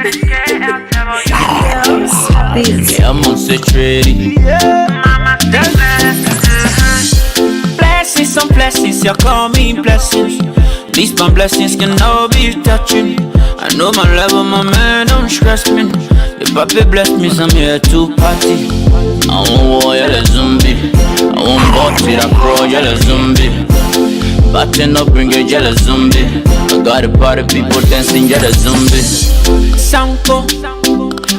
Yeah, I'm on ready. Blessings on blessings, you call me blessings. These my blessings can all be touching. I know my level, my man, don't stress me. The puppy bless me, so I'm here to party. I want war, you're a zombie. I want body, I crawl, you're a zombie. Batting up, bring a jealous zombie. I got a party, people dancing, you're a zombie. Sanko,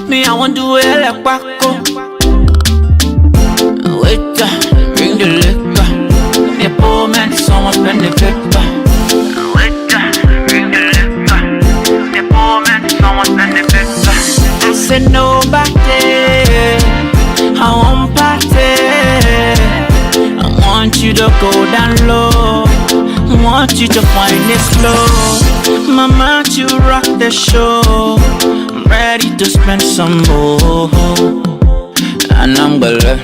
me, I want to wear like Paco. Waiter, bring the liquor. The poor man, someone spend the paper. Waiter, bring the liquor. The poor man, someone spend the paper. I said nobody, I won't party. I want you to go down low. I want you to find it slow. Mama, you rock the show. I'm ready to spend some more. And I'm gonna,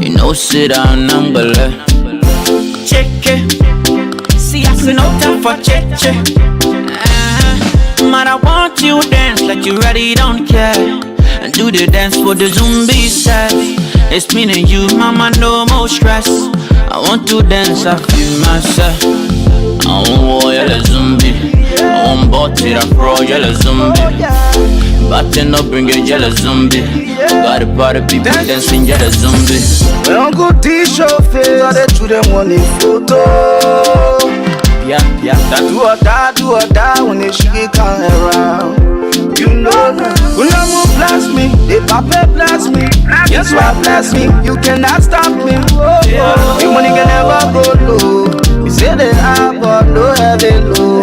you know, sit down, I'm gonna check it. See, I see no time for check. Man, I want you to dance like you ready, don't care. And do the dance for the zombie says. It's me and you, mama, no more stress. I want to dance, I feel myself. I want war, you're a zombie. I want body, I crawl, you're a zombie. Batting up, bring a jealous zombie. Got a party, people dancing, you're a zombie. When Uncle D show face, I let you them want a photo. Yeah, that do or die when they shake on around. You know, Unamu bless me, they papa bless me. Yes, why bless me? You cannot stop me. Your money can never go low. We say they high, but no heaven low.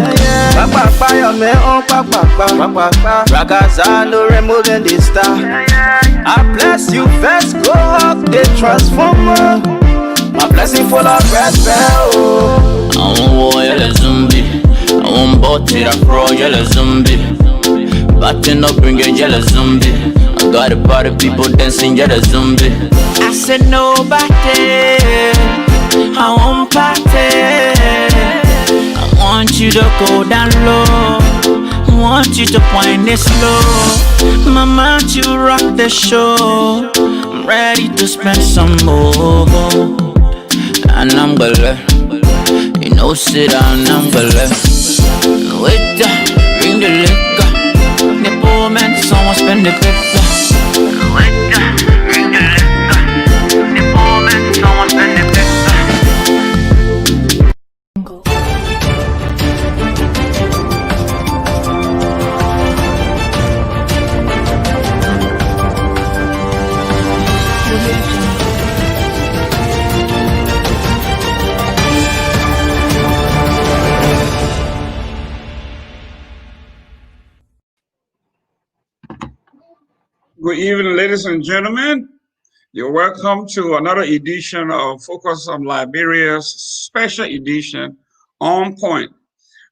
Papa, your man on papa. Ragaza, no removing the star. I bless you, first go up, the transformer. My blessing full of respect. Oh. I want war, you're a zombie. I want body, I crawl, you're a zombie. Batting up, bring a jealous zombie. I got a party, people dancing, you're a zombie. I said nobody, I won't party. I want you to go down low. I want you to wind it slow. Mama, you rock the show. I'm ready to spend some more. And I'm gonna, you know, sit down, I'm gonna wait down, bring the liquor. The poor man, someone spend the paper. Wait down, bring the liquor. The poor man, someone spend the paper. Good evening, ladies and gentlemen. You're welcome to another edition of Focus on Liberia's special edition, On Point.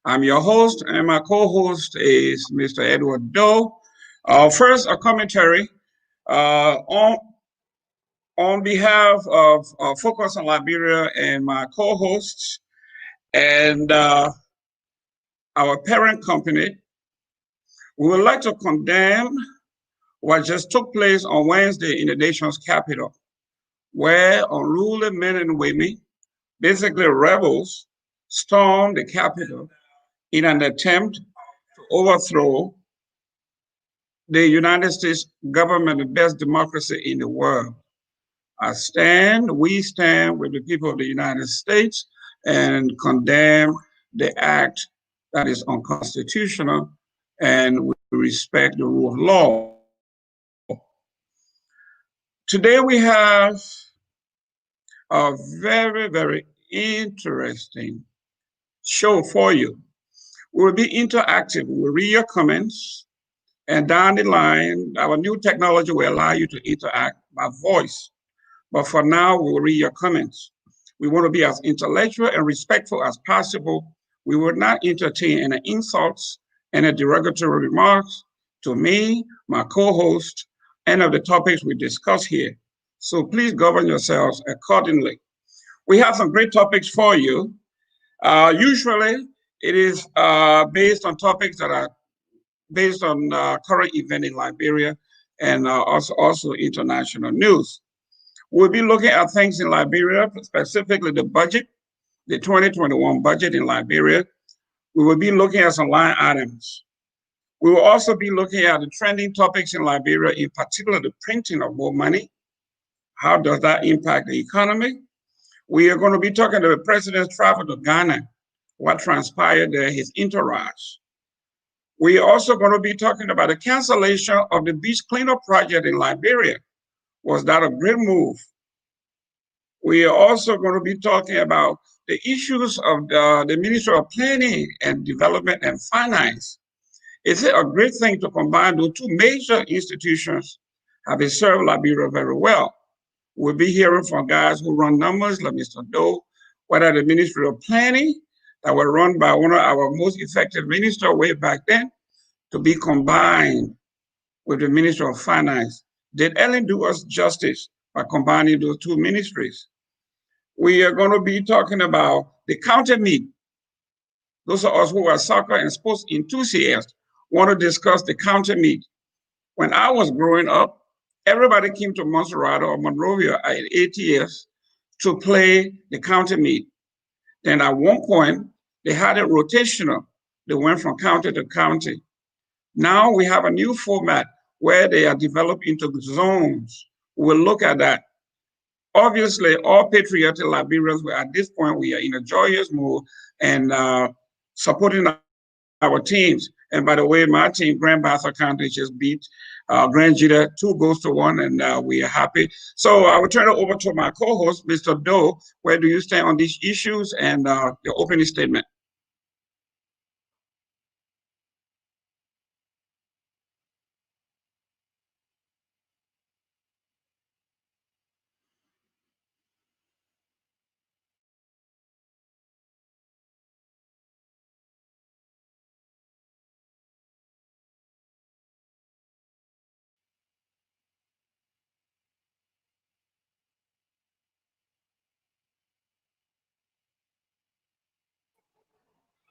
I'm your host, and my co-host is Mr. Edward Doe. First, a commentary on behalf of Focus on Liberia and my co-hosts and our parent company. We would like to condemn what just took place on Wednesday in the nation's capital, where unruly men and women, basically rebels, stormed the capital in an attempt to overthrow the United States government, the best democracy in the world. We stand with the people of the United States and condemn the act that is unconstitutional, and we respect the rule of law. Today we have a very, very interesting show for you. We'll be interactive. We'll read your comments, and down the line, our new technology will allow you to interact by voice. But for now, we'll read your comments. We want to be as intellectual and respectful as possible. We will not entertain any insults, any derogatory remarks to me, my co-host, and of the topics we discuss here. So please govern yourselves accordingly. We have some great topics for you. Usually, it is based on topics that are based on current event in Liberia and also international news. We'll be looking at things in Liberia, specifically the budget, the 2021 budget in Liberia. We will be looking at some line items. We will also be looking at the trending topics in Liberia, in particular the printing of more money. How does that impact the economy? We are going to be talking about the president's travel to Ghana, what transpired there, his entourage. We are also going to be talking about the cancellation of the beach cleanup project in Liberia. Was that a great move? We are also going to be talking about the issues of the Ministry of Planning and Development and Finance. Is it a great thing to combine those two major institutions having served Liberia very well? We'll be hearing from guys who run numbers like Mr. Doe, whether the Ministry of Planning that were run by one of our most effective ministers way back then to be combined with the Ministry of Finance. Did Ellen do us justice by combining those two ministries? We are going to be talking about the county meet. Those of us who are soccer and sports enthusiasts want to discuss the county meet. When I was growing up, everybody came to Montserrat or Monrovia at ATS to play the county meet. Then at one point, they had it rotational. They went from county to county. Now we have a new format where they are developed into zones. We'll look at that. Obviously, all patriotic Liberians, at this point, we are in a joyous mood and supporting our teams. And by the way, my team, Grand Bassa County, just beat Grand Jita 2-1, and we are happy. So I will turn it over to my co-host, Mr. Doe. Where do you stand on these issues and your opening statement?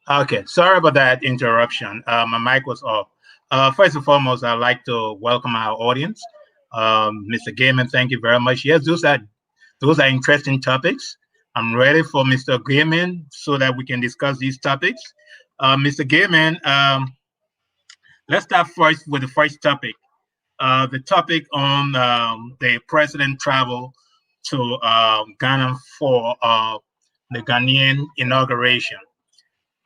Okay, sorry about that interruption. My mic was off. First and foremost, I'd like to welcome our audience. Mr. Gaiman, thank you very much. Yes, those are interesting topics. I'm ready for Mr. Gaiman so that we can discuss these topics. Mr. Gaiman, let's start first with the first topic. The topic on the president travel to Ghana for the Ghanaian inauguration.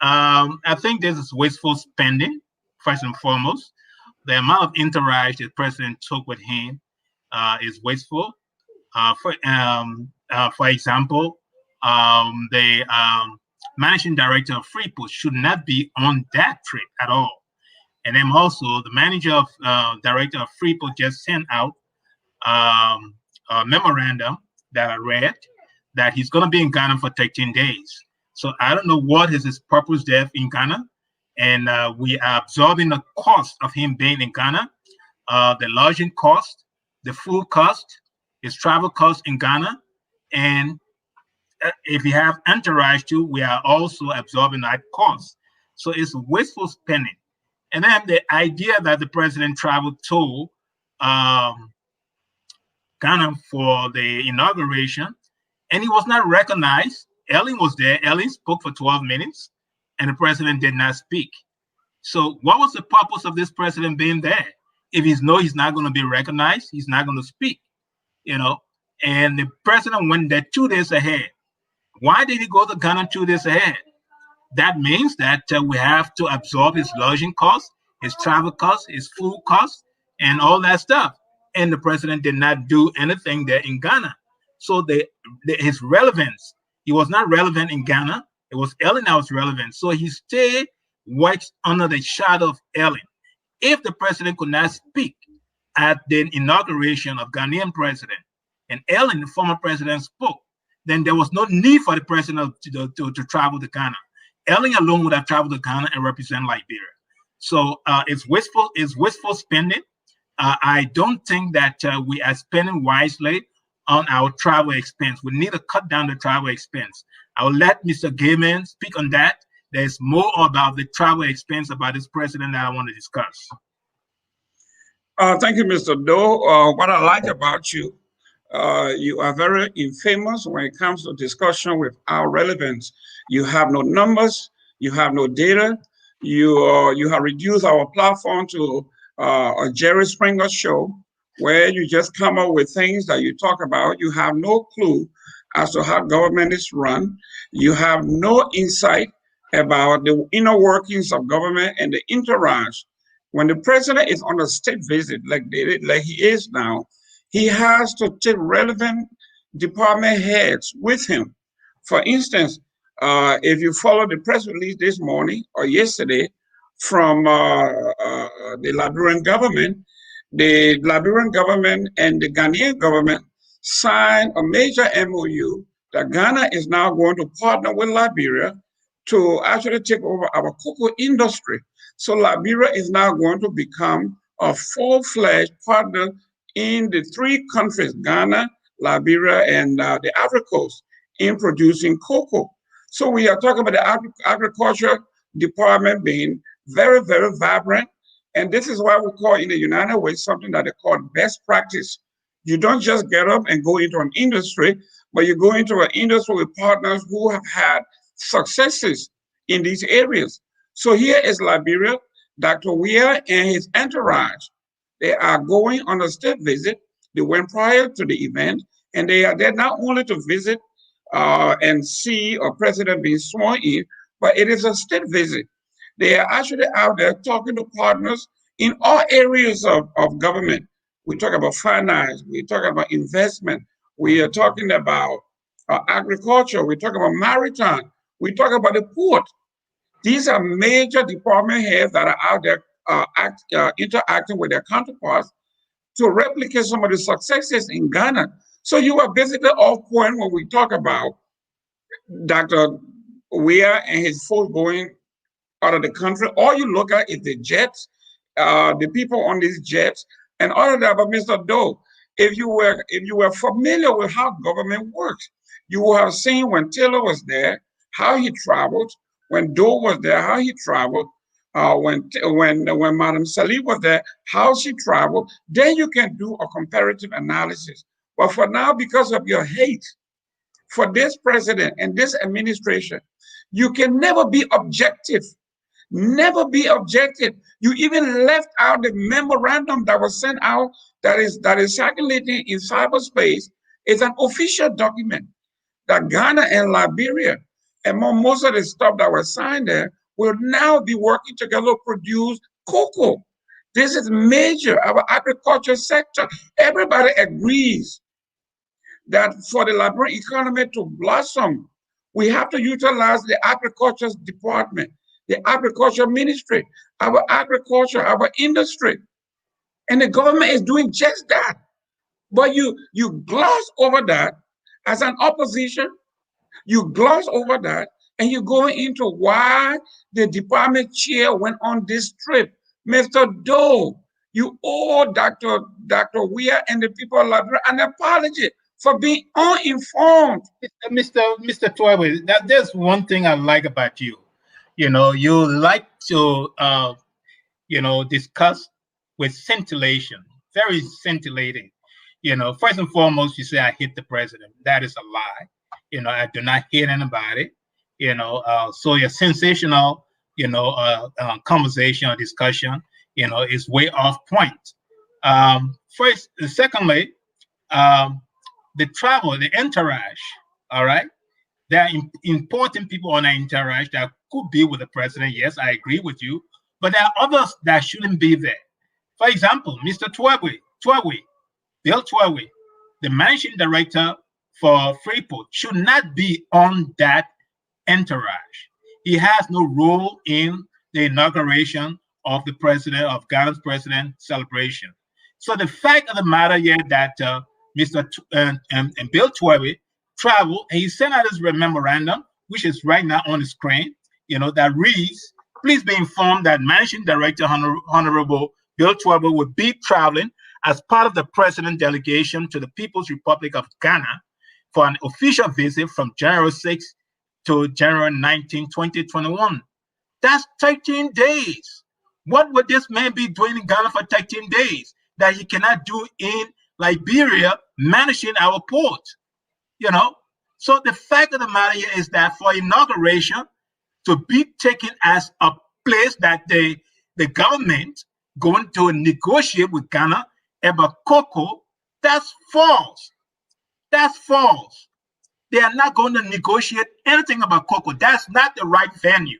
I think this is wasteful spending, first and foremost. The amount of entourage the president took with him is wasteful. For example, the managing director of Freeport should not be on that trip at all. And then also the manager of director of Freeport just sent out a memorandum that I read that he's going to be in Ghana for 13 days. So I don't know what is his purpose there in Ghana. And we are absorbing the cost of him being in Ghana, the lodging cost, the food cost, his travel cost in Ghana. And if you have entourage too, we are also absorbing that cost. So it's wasteful spending. And then the idea that the president traveled to Ghana for the inauguration, and he was not recognized. Ellen was there. Ellen spoke for 12 minutes, and the president did not speak. So what was the purpose of this president being there? If he's not going to be recognized, he's not going to speak, you know. And the president went there 2 days ahead. Why did he go to Ghana 2 days ahead? That means that we have to absorb his lodging costs, his travel costs, his food costs, and all that stuff. And the president did not do anything there in Ghana. So his relevance, he was not relevant in Ghana. It was Ellen that was relevant. So he stayed, worked under the shadow of Ellen. If the president could not speak at the inauguration of Ghanaian president, and Ellen, the former president, spoke, then there was no need for the president to travel to Ghana. Ellen alone would have traveled to Ghana and represent Liberia. So it's wasteful spending. I don't think that we are spending wisely on our travel expense. We need to cut down the travel expense. I will let Mr. Gaiman speak on that there's more about the travel expense about this president that I want to discuss. Thank you, Mr. Doe. What I like about you, you are very infamous when it comes to discussion without relevance. You have no numbers, you have no data. You have reduced our platform to a Jerry Springer show where you just come up with things that you talk about. You have no clue as to how government is run. You have no insight about the inner workings of government and the entourage. When the president is on a state visit like he is now, he has to take relevant department heads with him. For instance, if you follow the press release this morning or yesterday from the Liberian government and the Ghanaian government signed a major MOU that Ghana is now going to partner with Liberia to actually take over our cocoa industry. So Liberia is now going to become a full-fledged partner in the three countries, Ghana, Liberia, and the Ivory Coast, in producing cocoa. So we are talking about the agriculture department being very, very vibrant. And this is why we call in the United Way something that they call best practice. You don't just get up and go into an industry, but you go into an industry with partners who have had successes in these areas. So here is Liberia, Dr. Weah and his entourage. They are going on a state visit. They went prior to the event, and they are there not only to visit and see a president being sworn in, but it is a state visit. They are actually out there talking to partners in all areas of government. We talk about finance, we talk about investment, we are talking about agriculture, we talk about maritime, we talk about the port. These are major department heads that are out there interacting with their counterparts to replicate some of the successes in Ghana. So you are basically off point when we talk about Dr. Weah and his folks going out of the country. All you look at is the jets, the people on these jets, and all of that. But Mr. Doe, if you were familiar with how government works, you will have seen when Taylor was there, how he traveled. When Doe was there, how he traveled. When Madam Salih was there, how she traveled. Then you can do a comparative analysis. But for now, because of your hate for this president and this administration, you can never be objective. Never be objective. You even left out the memorandum that was sent out that is circulating in cyberspace. It's an official document that Ghana and Liberia and most of the stuff that was signed there will now be working together to produce cocoa. This is major. Our agriculture sector, everybody agrees that for the Liberian economy to blossom, we have to utilize the agriculture department, the agriculture ministry, our agriculture, our industry. And the government is doing just that. But you gloss over that as an opposition, you gloss over that, and you go into why the department chair went on this trip. Mr. Doe, you owe Dr. Weah and the people of Liberia an apology for being uninformed. Mr. Twawe, there's one thing I like about you. You know, you like to, discuss with scintillation, very scintillating. You know, first and foremost, you say, I hate the president. That is a lie. You know, I do not hate anybody. You know, so your sensational, conversation or discussion, is way off point. Secondly, the travel, the entourage, all right? There are important people on the entourage that could be with the president. Yes, I agree with you. But there are others that shouldn't be there. For example, Mr. Bill Twawe, the managing director for Freeport, should not be on that entourage. He has no role in the inauguration of the president, of Ghana's president celebration. So the fact of the matter here that Mr. Bill Twawe traveled, and he sent out his memorandum, which is right now on the screen, that reads, please be informed that Managing Director Honorable Bill Twawe will be traveling as part of the president delegation to the People's Republic of Ghana for an official visit from January 6 to January 19, 2021. That's 13 days. What would this man be doing in Ghana for 13 days that he cannot do in Liberia, managing our port? You know? So the fact of the matter is that for inauguration to be taken as a place that the government going to negotiate with Ghana about cocoa, that's false. That's false. They are not going to negotiate anything about cocoa. That's not the right venue.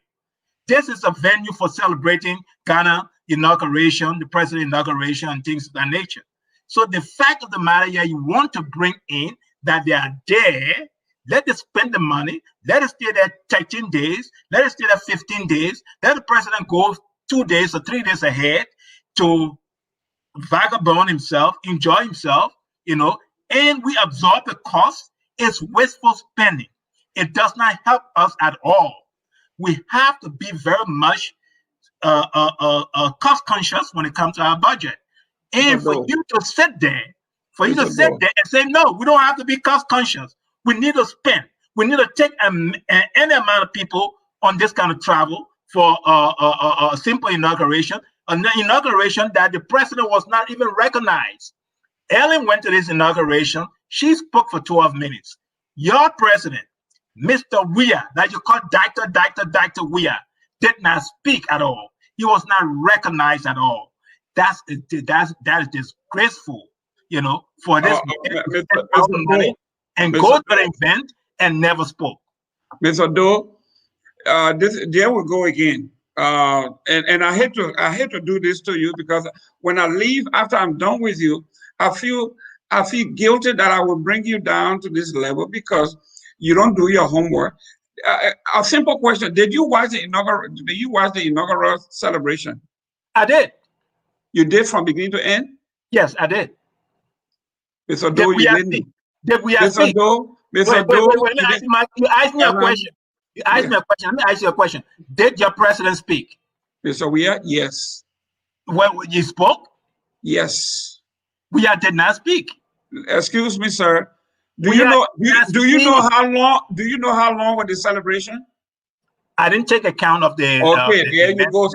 This is a venue for celebrating Ghana inauguration, the president inauguration, and things of that nature. So the fact of the matter, you want to bring in that they are there, let us spend the money, let us stay there 13 days, let us stay there 15 days, let the president go 2 days or 3 days ahead to vagabond himself, enjoy himself, and we absorb the cost. It's wasteful spending. It does not help us at all. We have to be very much cost conscious when it comes to our budget. And for you to sit there, and say, no, we don't have to be cost conscious. We need to spend. We need to take any amount of people on this kind of travel for a simple inauguration, an inauguration that the president was not even recognized. Ellen went to this inauguration. She spoke for 12 minutes. Your president, Mr. Weah, that you call Dr. Weah, did not speak at all. He was not recognized at all. That is disgraceful, for this money and go to the event and never spoke. Mr. Doe, there we go again. And I hate to do this to you, because when I leave after I'm done with you, I feel guilty that I will bring you down to this level because you don't do your homework. A simple question: Did you watch the inaugural celebration? I did. You did from beginning to end? Yes, I did. Mr. Doe, you didn't. Mr. Doe, you asked me a question. You asked me a question. Let me ask you a question. Did your president speak? Mr. Weah, yes. Well, you spoke? Yes. Weah did not speak. Excuse me, sir. Do you know how long was the celebration? I didn't take account of the. Okay, there you go.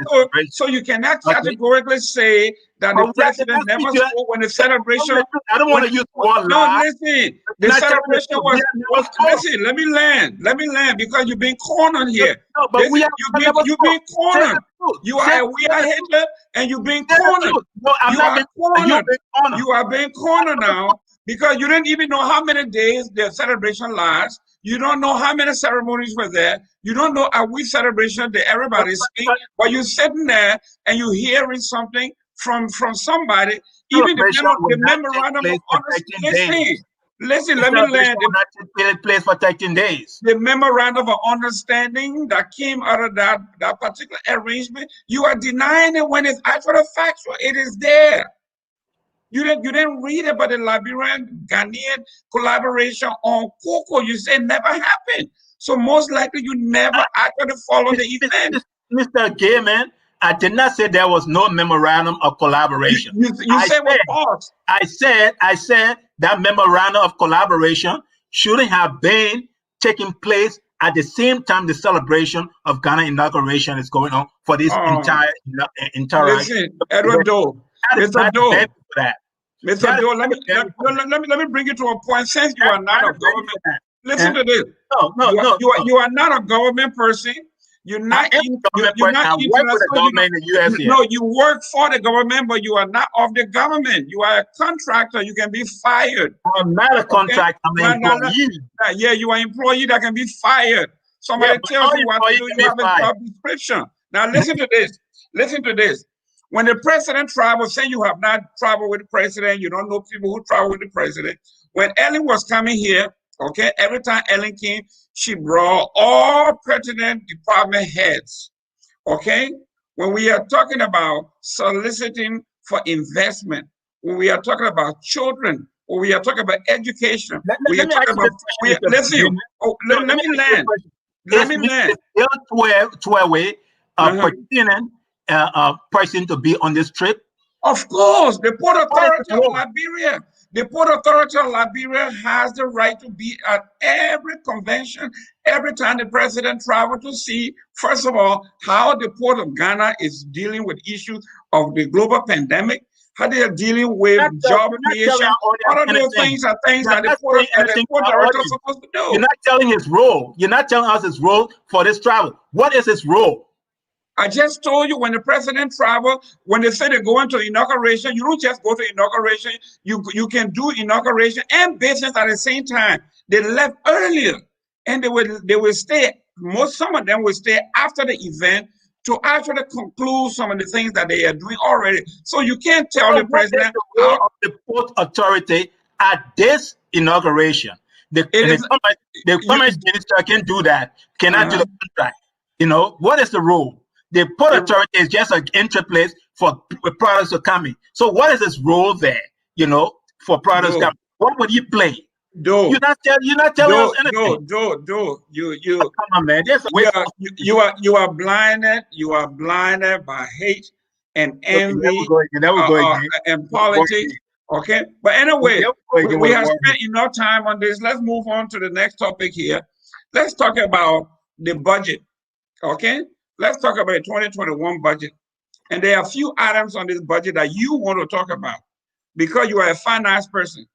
So you cannot categorically say that the president never spoke when the celebration. I don't want to use the word lie. No, listen. The celebration was. Listen, let me land because you've been cornered here. No, but you've been cornered. You are a Weah hater, and you've been cornered. No, I'm not cornered. You are being cornered now because you didn't even know how many days the celebration lasts. You don't know how many ceremonies were there. You don't know a week celebration that everybody speak. But you're sitting there and you're hearing something from somebody. Even the memorandum of understanding. Listen, let me land. Place for 13 days. The memorandum of understanding that came out of that particular arrangement, you are denying it when it's actually factual. It is there. You didn't read about the Liberian-Ghanaian collaboration on cocoa. You say never happened. So most likely you never actually follow the event. Mr. Gayman, I did not say there was no memorandum of collaboration. You said what false. I said that memorandum of collaboration shouldn't have been taking place at the same time the celebration of Ghana inauguration is going on for this entire. Listen, Edward Doe. Mr. Doe. Mr. Doe, let me bring you to a point. Since you are not a government, listen to this. No. You are not a government person. You're not. You work for the government, but you are not of the government. You are a contractor. You can be fired. I'm not a contractor. I'm an employee. Yeah, you are an employee that can be fired. Somebody tells you what to do. You have a job description. Now listen to this. Listen to this. When the president travels, say you have not traveled with the president, you don't know people who travel with the president. When Ellen was coming here, okay, every time Ellen came, she brought all pertinent department heads, okay? When we are talking about soliciting for investment, when we are talking about children, when we are talking about education, let me land. Person to be on this trip? Of course, the Port Authority of Liberia. The Port Authority of Liberia has the right to be at every convention, every time the president travels to see, first of all, how the Port of Ghana is dealing with issues of the global pandemic, how they are dealing with job creation. All of those things are things that the Port Authority is supposed to do. You're not telling his role. You're not telling us his role for this travel. What is his role? I just told you when the president travel, when they say they're going to inauguration, you don't just go to inauguration. You can do inauguration and business at the same time. They left earlier, and they will stay. Some of them will stay after the event to actually conclude some of the things that they are doing already. So you can't tell the president how the Port Authority at this inauguration. The commerce minister can do that. Cannot do the contract. You know, what is the rule? The Port Authority is just an entry place for products to come in. So what is his role there? You know, for products coming. What would you play? You're not telling us anything. Come on, man. You are blinded. You are blinded by hate and envy and politics. Okay, but anyway, we have spent enough time on this. Let's move on to the next topic here. Let's talk about the budget. Okay, let's talk about the 2021 budget. And there are a few items on this budget that you want to talk about because you are a finance person.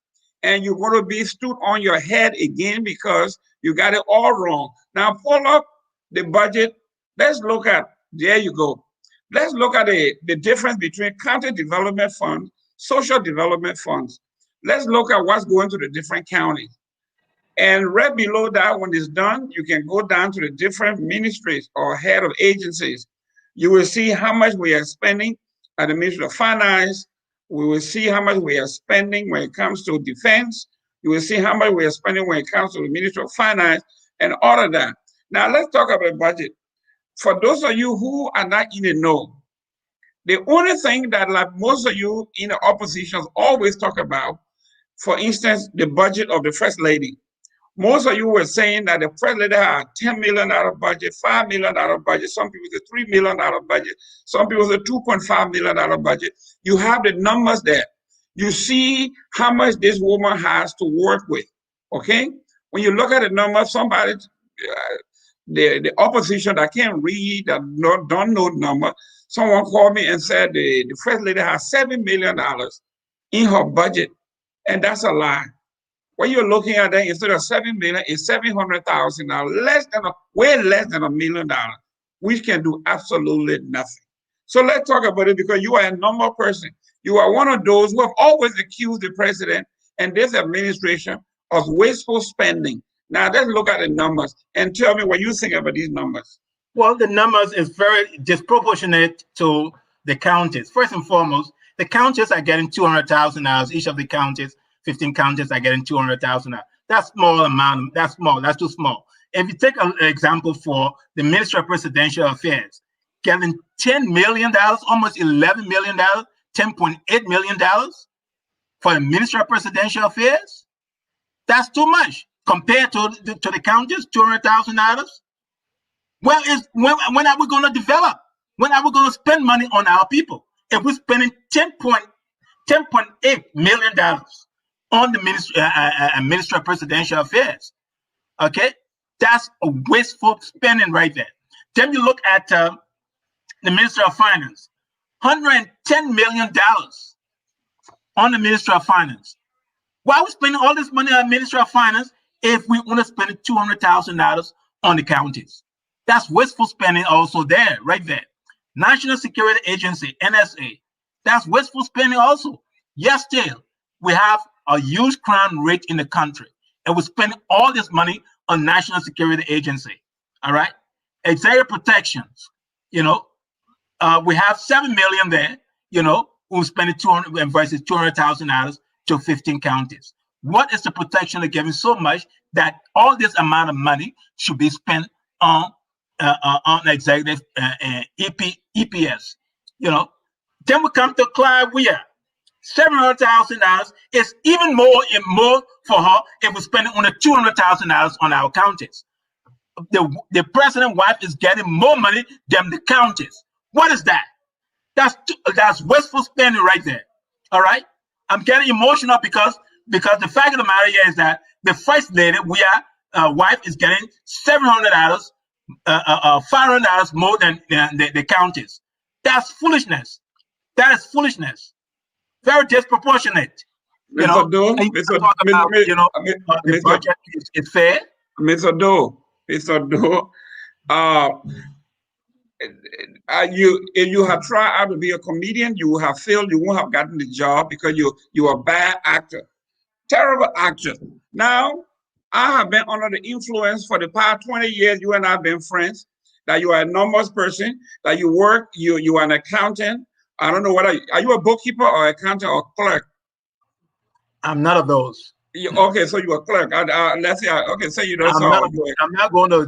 And you're going to be stood on your head again because you got it all wrong. Now, pull up the budget. Let's look at, there you go. Let's look at the difference between county development funds, social development funds. Let's look at what's going to the different counties. And right below that, when it's done, you can go down to the different ministries or head of agencies. You will see how much we are spending at the Ministry of Finance. We will see how much we are spending when it comes to defense. You will see how much we are spending when it comes to the Ministry of Finance and all of that. Now, let's talk about budget. For those of you who are not in the know, the only thing that like most of you in the opposition always talk about, for instance, the budget of the First Lady. Most of you were saying that the First Lady had $10 million budget, $5 million budget. Some people say $3 million budget. Some people say $2.5 million budget. You have the numbers there. You see how much this woman has to work with. Okay? When you look at the numbers, somebody, the opposition that can't read, that don't know the number, someone called me and said the First Lady has $7 million in her budget, and that's a lie. When you're looking at that, instead of $7 million, it's $700,000, way less than $1 million, which can do absolutely nothing. So let's talk about it because you are a normal person. You are one of those who have always accused the president and this administration of wasteful spending. Now let's look at the numbers and tell me what you think about these numbers. Well, the numbers is very disproportionate to the counties. First and foremost, the counties are getting $200,000. Each of the counties, 15 counties are getting $200,000. That's small amount. That's small. That's too small. If you take an example for the Ministry of Presidential Affairs, getting $10 million, almost $11 million, $10.8 million for the Ministry of Presidential Affairs, that's too much compared to the counties, $200,000. Well, when are we going to develop? When are we going to spend money on our people? If we're spending $10.8 million on the Ministry of Presidential Affairs, okay, that's a wasteful spending right there. Then you look at the Ministry of Finance, $110 million on the Ministry of Finance. Why are we spending all this money on the Ministry of Finance if we want to spend $200,000 on the counties? That's wasteful spending also there, right there. National Security Agency, NSA, that's wasteful spending also. Yes, still, we have a huge crime rate in the country, and we spend all this money on National Security Agency, all right? Executive protections, you know, we have $7 million there, you know, we're spending $200,000 to 15 counties. What is the protection of giving so much that all this amount of money should be spent on executive EPS, you know? Then we come to Clyde Weir, $700,000 is even more and more for her if we're spending only $200,000 on our counties. The president's wife is getting more money than the counties. What is that? That's wasteful spending right there. All right. I'm getting emotional because the fact of the matter is that the first lady, wife, is getting $700, $500 more than the countess. That's foolishness. That is foolishness. Very disproportionate. You know, Doe, the budget is fair. Mr. Doe, if you have tried out to be a comedian, you have failed. You won't have gotten the job because you're a bad actor, terrible actor. Now, I have been under the influence for the past 20 years. You and I have been friends. That you are a numbers person. That you work. You are an accountant. I don't know are you a bookkeeper or accountant or clerk? I'm none of those. Okay, so you're a clerk. Let's say, okay, so you know. I'm not going to,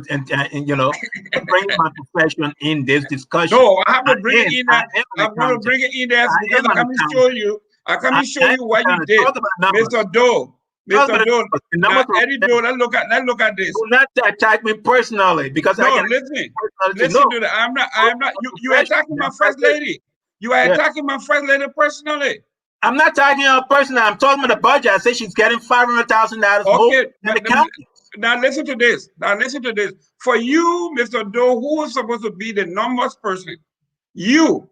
bring my profession in this discussion. No, I have to bring it in. I'm going to bring it in there because I can show you. I can show you what you did, Mr. Doe. Mr. Doe. Now, Eddie Doe, let's look at this. Do not attack me personally because listen to that. I'm not. You are attacking my first lady. You are attacking my first lady personally. I'm not talking about personally. I'm talking about the budget. I say she's getting $500,000 more than the county. Now listen to this. For you, Mr. Doe, who is supposed to be the numbers person, you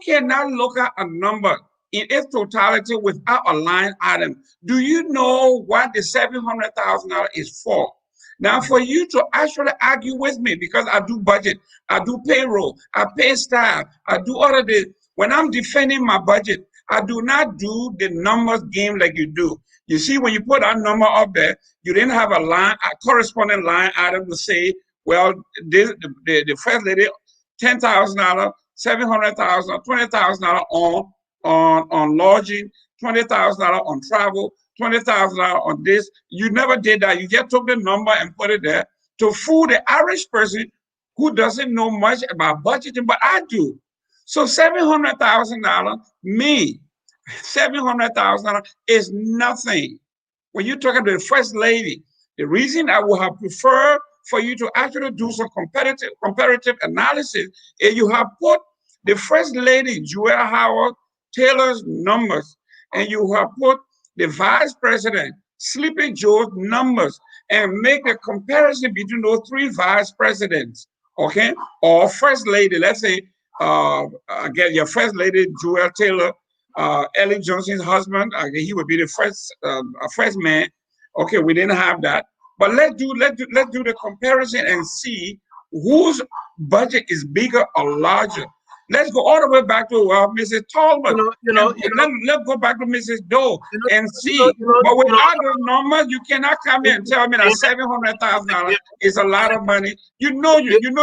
cannot look at a number in its totality without a line item. Do you know what the $700,000 is for? Now, for you to actually argue with me, because I do budget, I do payroll, I pay staff, I do all of this. When I'm defending my budget, I do not do the numbers game like you do. You see, when you put that number up there, you didn't have a corresponding line item to say, well, the first lady, $10,000, $700,000, $20,000 on lodging, $20,000 on travel, $20,000 on this. You never did that. You just took the number and put it there to fool the average person who doesn't know much about budgeting, but I do. So $700,000, $700,000 is nothing. When you talk about the first lady, the reason I would have preferred for you to actually do some comparative analysis is you have put the first lady, Joel Howard Taylor's numbers, and you have put the vice president, Sleepy Joe's numbers, and make a comparison between those three vice presidents, okay? Or first lady, let's say, again, your first lady, Joel Taylor, Ellen Johnson's husband, he would be the first man. Okay, we didn't have that, but let's do the comparison and see whose budget is bigger or larger. Let's go all the way back to Mrs. Tallman. Let's go back to Mrs. Doe and see. But without those numbers, you cannot come here and tell me that $700,000 is a lot of money. You know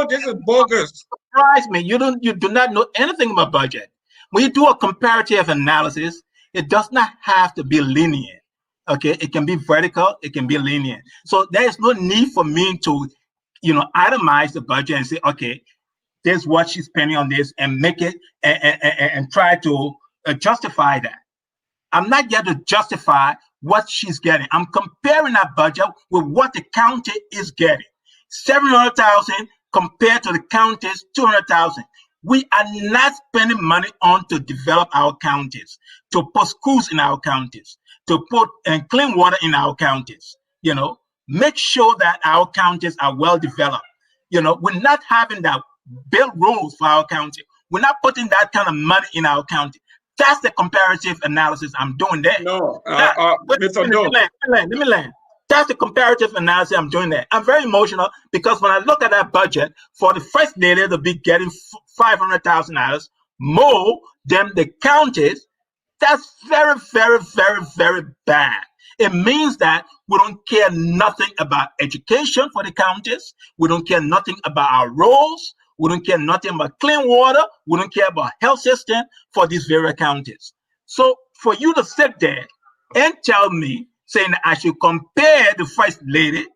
this is bogus. Surprise me. You do not know anything about budget. When you do a comparative analysis, it does not have to be linear. Okay, it can be vertical, it can be linear. So there is no need for me to, itemize the budget and say, okay, this is what she's spending on this, and make it and try to justify that. I'm not here to justify what she's getting. I'm comparing that budget with what the county is getting. $700,000 compared to the county's $200,000. We are not spending money on to develop our counties, to put schools in our counties, to put clean water in our counties. Make sure that our counties are well developed. We're not having that build roads for our county. We're not putting that kind of money in our county. That's the comparative analysis I'm doing there. No, Mr. Doe. Let me land. That's the comparative analysis I'm doing there. I'm very emotional because when I look at that budget for the first lady to be getting $500,000 more than the counties, that's very, very, very, very bad. It means that we don't care nothing about education for the counties. We don't care nothing about our roads. We don't care nothing about clean water. We don't care about health system for these various counties. So for you to sit there and tell me, saying that I should compare the first lady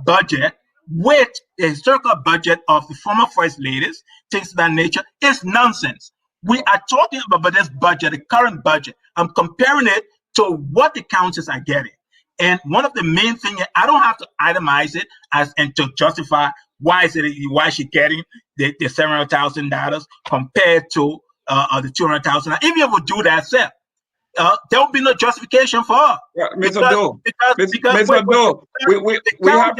budget with the historical budget of the former first ladies, things of that nature, is nonsense. We are talking about this budget, the current budget. I'm comparing it to what the counties are getting. And one of the main things, I don't have to itemize it and to justify why she's getting the $700,000 compared to the $200,000. Even if we do that, there will be no justification for her. Mr. Doe, Mr. Doe, we have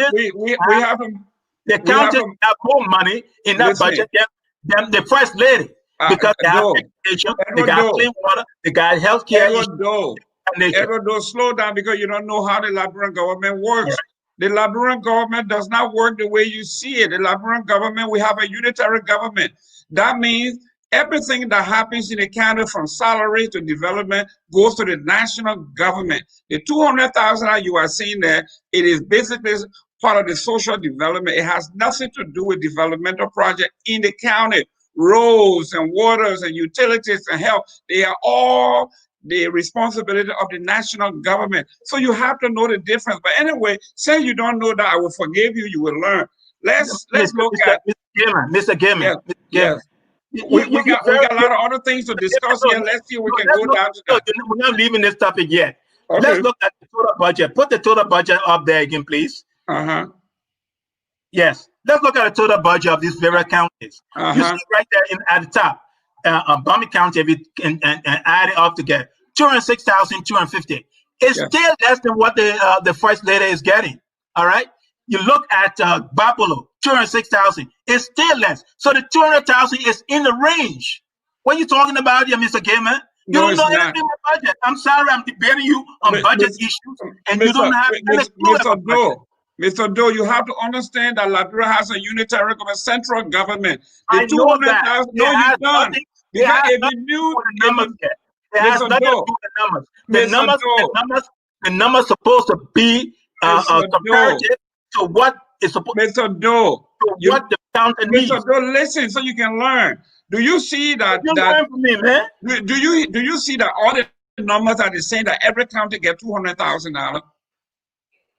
the counties have more money in that budget than the first lady, because they have education, they got clean water, they got health care. Edward Doe, slow down, because you don't know how the Liberian government works. The Liberian government does not work the way you see it. The Liberian government, we have a unitary government. That means everything that happens in the county, from salary to development, goes to the national government. The 200,000 that you are seeing there, it is basically part of the social development. It has nothing to do with developmental project in the county. Roads and waters and utilities and health, they are all the responsibility of the national government. So you have to know the difference. But anyway, say you don't know that, I will forgive you. You will learn. Let's look at Mr. Gammon. Yes. We got a lot of other things to discuss here. Let's see if we can go down to that. We're not leaving this topic yet. Okay. Let's look at the total budget. Put the total budget up there again, please. Yes. Let's look at the total budget of these various counties. You see right there at the top, Bambi County, if you can add it up together, 206,250. It's still less than what the first lady is getting. All right. You look at Bapolo, 206,000. It's still less. So the 200,000 is in the range. What are you talking about here, Mr. Gammon? You don't know anything about budget. I'm sorry, I'm debating you on budget issues, and you don't have Mr. Doe, you have to understand that Liberia has a unitary government, central government. The 200,000. No, you don't. Because if you knew the numbers, it has nothing to do with the numbers. The numbers supposed to be comparative to what is supposed. Mr. Doe, what the county needs. Mr. Doe, listen so you can learn. Do you see that? Learn from me, man. Do you see that all the numbers are the same? That every county get $200,000.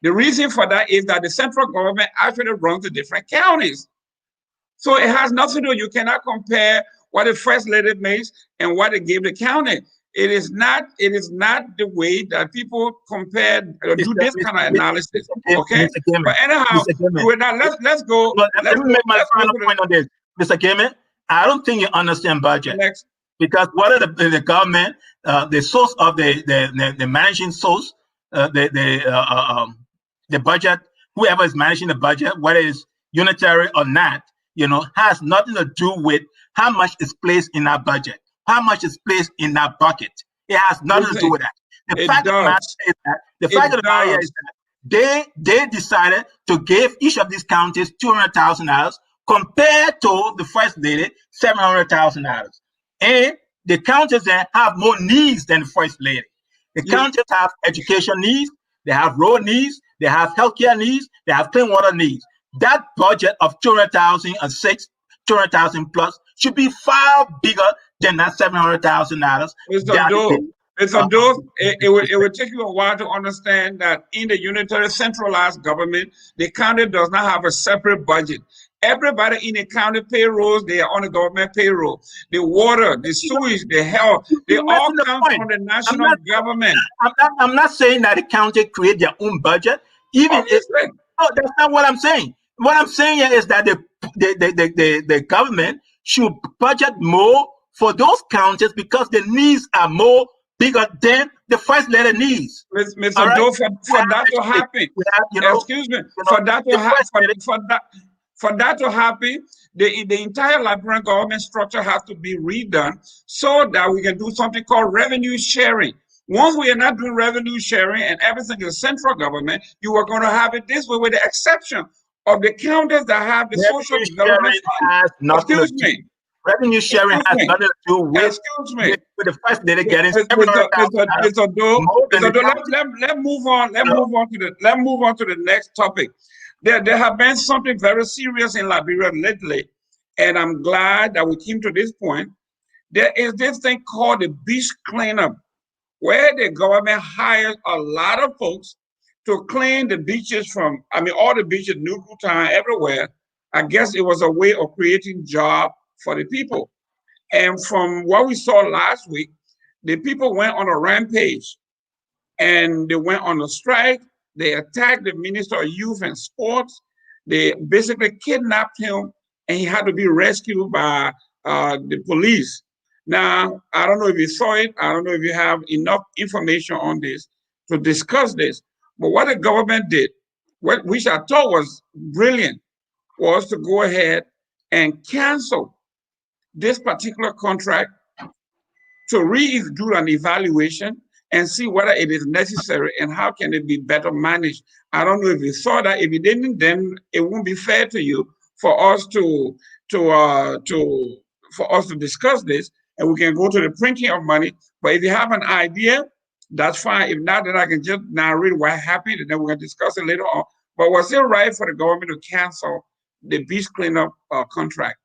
The reason for that is that the central government actually runs the different counties. So it has nothing to do. You cannot compare what the first lady makes and what they gave the county. It is not the way that people compare or do this kind of analysis. Okay. But anyhow, let's go. Let me make my final point on this, Mr. Gammon. I don't think you understand budget. Because what are the government, the source of the managing source, the budget, whoever is managing the budget, whether it's unitary or not, has nothing to do with how much is placed in our budget, how much is placed in our bucket. It has nothing to do with that. The fact of the matter is that they decided to give each of these counties $200,000 compared to the first lady $700,000. And the counties that have more needs than the first lady. The counties have education needs, they have road needs, they have healthcare needs, they have clean water needs. That budget of 200,000 and 200,000 plus should be far bigger than that $700,000. Mr. Doe, it will take you a while to understand that in the unitary centralized government, the county does not have a separate budget. Everybody in the county payrolls, they are on the government payroll. The water, the sewage, the health, they all come from the national government. I'm not saying that the county create their own budget. Even if that's not what I'm saying. What I'm saying is that the government should budget more for those counties because the needs are more bigger than the first letter needs. Mr. Doe, for that to happen, excuse me, for that to happen, the entire Liberian government structure has to be redone so that we can do something called revenue sharing. Once we are not doing revenue sharing and everything is central government, you are going to have it this way, with the exception of the counties that have the social development fund. Excuse me. Revenue sharing has nothing to do with the first lady getting Mr. Doe, let's move on. Let's move on to the next topic. There have been something very serious in Liberia lately, and I'm glad that we came to this point. There is this thing called the beach cleanup, where the government hires a lot of folks to clean the beaches from, all the beaches, New Town, everywhere. I guess it was a way of creating jobs for the people. And from what we saw last week, the people went on a rampage and they went on a strike. They attacked the Minister of Youth and Sports. They basically kidnapped him and he had to be rescued by the police. Now, I don't know if you saw it. I don't know if you have enough information on this to discuss this. But what the government did, which I thought was brilliant, was to go ahead and cancel this particular contract to redo an evaluation and see whether it is necessary and how can it be better managed. I don't know if you saw that. If you didn't, then it won't be fair to you for us to discuss this, and we can go to the printing of money. But if you have an idea, that's fine. If not, then I can just narrate what happened, and then we're going to discuss it later on. But was it right for the government to cancel the beach cleanup contract?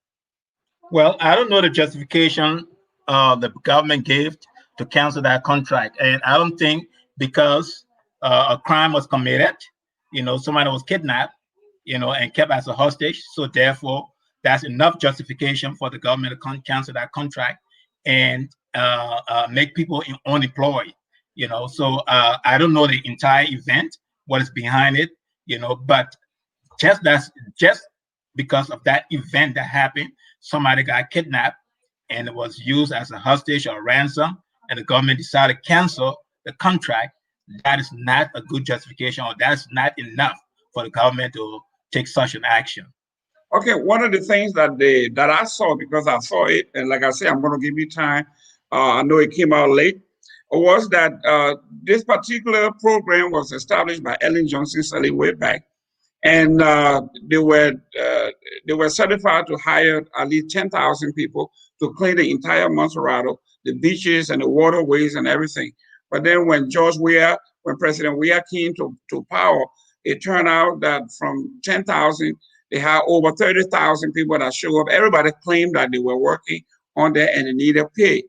Well, I don't know the justification the government gave to cancel that contract, and I don't think because a crime was committed, somebody was kidnapped, and kept as a hostage. So therefore, that's enough justification for the government to cancel that contract and make people unemployed. So I don't know the entire event, what is behind it, but just because of that event that happened, somebody got kidnapped and it was used as a hostage or ransom, and the government decided to cancel the contract. That is not a good justification, or that's not enough for the government to take such an action. Okay, one of the things that I saw, because I saw it, and like I said, I'm going to give you time. I know it came out late. Was that this particular program was established by Ellen Johnson Sirleaf way back, and they were certified to hire at least 10,000 people to clean the entire Montserrado, the beaches and the waterways and everything. But then when President Weah came to power, it turned out that from 10,000, they had over 30,000 people that showed up. Everybody claimed that they were working on there and they needed pay.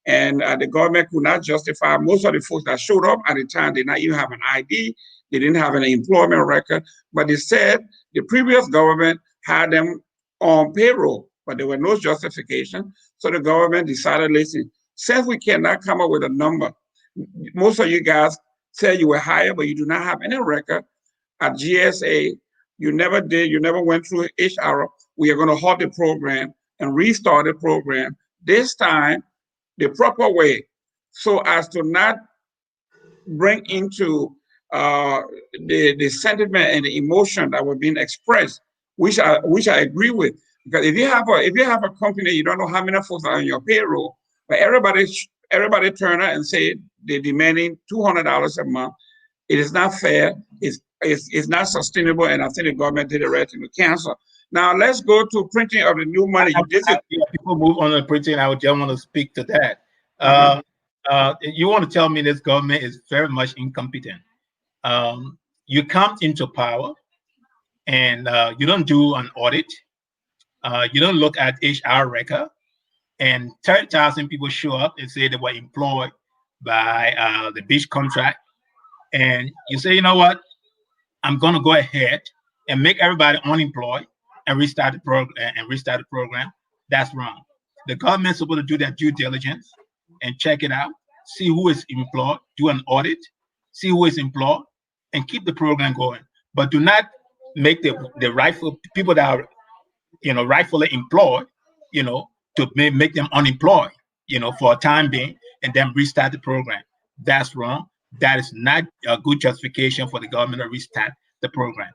And the government could not justify. Most of the folks that showed up at the time did not even have an ID. They didn't have an employment record. But they said the previous government had them on payroll, but there was no justification. So the government decided, listen, since we cannot come up with a number, most of you guys said you were hired, but you do not have any record at GSA. You never did. You never went through HR. We are going to halt the program and restart the program, this time the proper way, so as to not bring into the sentiment and the emotion that were being expressed, which I agree with. Because if you have a company, you don't know how many folks are on your payroll, but everybody turn out and say they're demanding $200 a month. It is not fair. It's not sustainable, and I think the government did the right thing to cancel. Now let's go to printing of the new money. People move on to printing. I would just want to speak to that. You want to tell me this government is very much incompetent? You come into power, and you don't do an audit. You don't look at HR record, and 30,000 people show up and say they were employed by the beach contract, and you say, you know what? I'm going to go ahead and make everybody unemployed and restart the program. That's wrong. The government's supposed to do their due diligence and check it out, see who is employed, do an audit, see who is employed, and keep the program going. But do not make the rightful people that are, rightfully employed, to make them unemployed, for a time being, and then restart the program. That's wrong. That is not a good justification for the government to restart the program.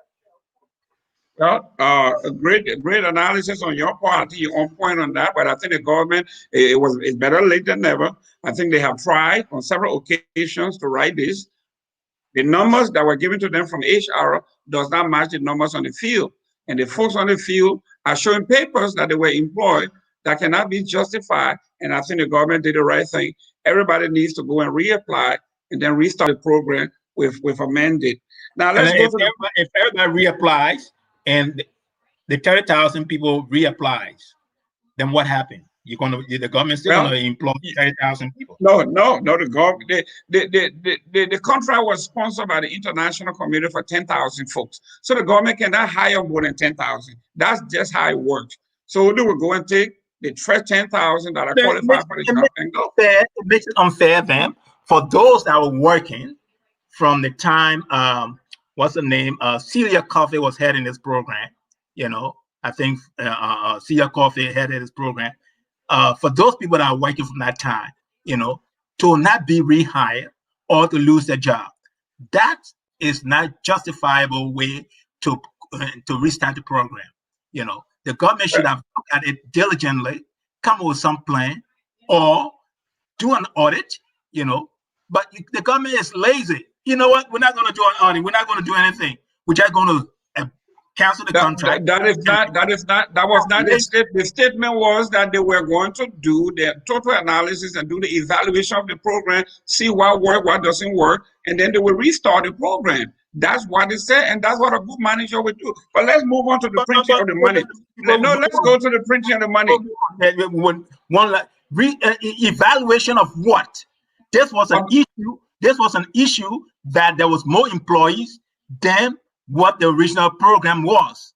Well, a great analysis on your part. I think you're on point on that, but I think the government, it's better late than never. I think they have tried on several occasions to write this. The numbers that were given to them from HR does not match the numbers on the field. And the folks on the field are showing papers that they were employed that cannot be justified. And I think the government did the right thing. Everybody needs to go and reapply and then restart the program with a mandate. Now let's go to if everybody reapplies and the 30,000 people reapplies, then what happened? The government still going to employ 30,000 people? No. The government, the contract was sponsored by the international community for 10,000 folks. So the government cannot hire more than 10,000. That's just how it works. So they will go and take the first 10,000 that are qualified for the job and go. It makes it unfair then for those that were working from the time, what's the name? Celia Coffey was heading this program. I think Celia Coffey headed this program. for those people that are working from that time, to not be rehired or to lose their job. That is not justifiable way to restart the program. The government should have looked at it diligently, come up with some plan, or do an audit. But the government is lazy. You know what? We're not going to do an audit. We're not going to do anything. We're just going to cancel the contract. That was not the statement. The statement was that they were going to do their total analysis and do the evaluation of the program, see what works, what doesn't work, and then they will restart the program. That's what they said, and that's what a good manager would do. But let's move on to the printing of the money. Let's go to the printing of the money. Evaluation of what? This was an issue. This was an issue that there was more employees than what the original program was.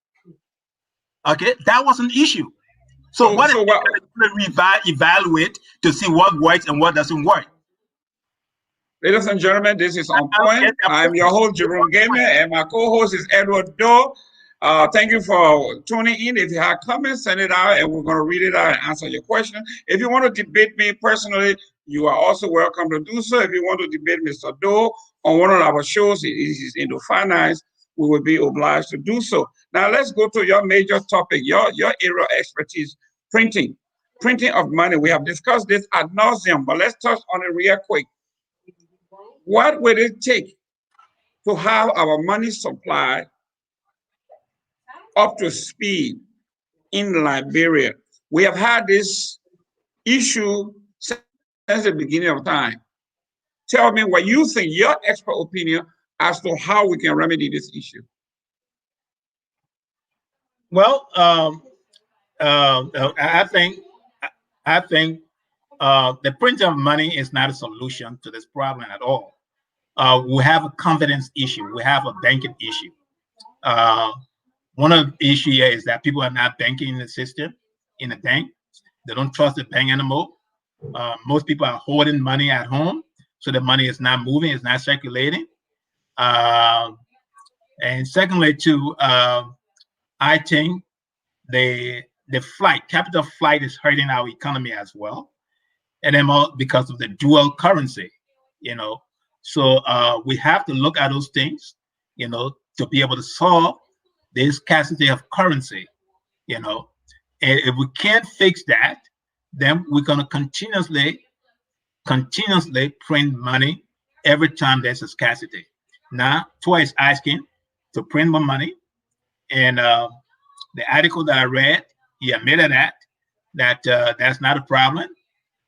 Okay, that was an issue. So what evaluate to see what works and what doesn't work? Ladies and gentlemen, this is On Point. I'm your host, Jerome Gamer, and my co-host is Edward Doe. Thank you for tuning in. If you have comments, send it out, and we're going to read it out and answer your question. If you want to debate me personally, you are also welcome to do so. If you want to debate Mr. Doe on one of our shows, it is into finance, we will be obliged to do so. Now, let's go to your major topic, your area of expertise, printing of money. We have discussed this ad nauseum, but let's touch on it real quick. What would it take to have our money supply up to speed in Liberia? We have had this issue since the beginning of time. Tell me what you think, your expert opinion, as to how we can remedy this issue. Well, I think the printing of money is not a solution to this problem at all. We have a confidence issue. We have a banking issue. One of the issues here is that people are not banking in the system, in the bank. They don't trust the bank anymore. Most people are hoarding money at home, so the money is not moving, it's not circulating. And secondly, too, I think the capital flight is hurting our economy as well, and then because of the dual currency, So we have to look at those things, to be able to solve this scarcity of currency, And if we can't fix that, then we're going to continuously print money every time there's a scarcity. Now, TWA is asking to print more money, and the article that I read, he admitted that that's not a problem.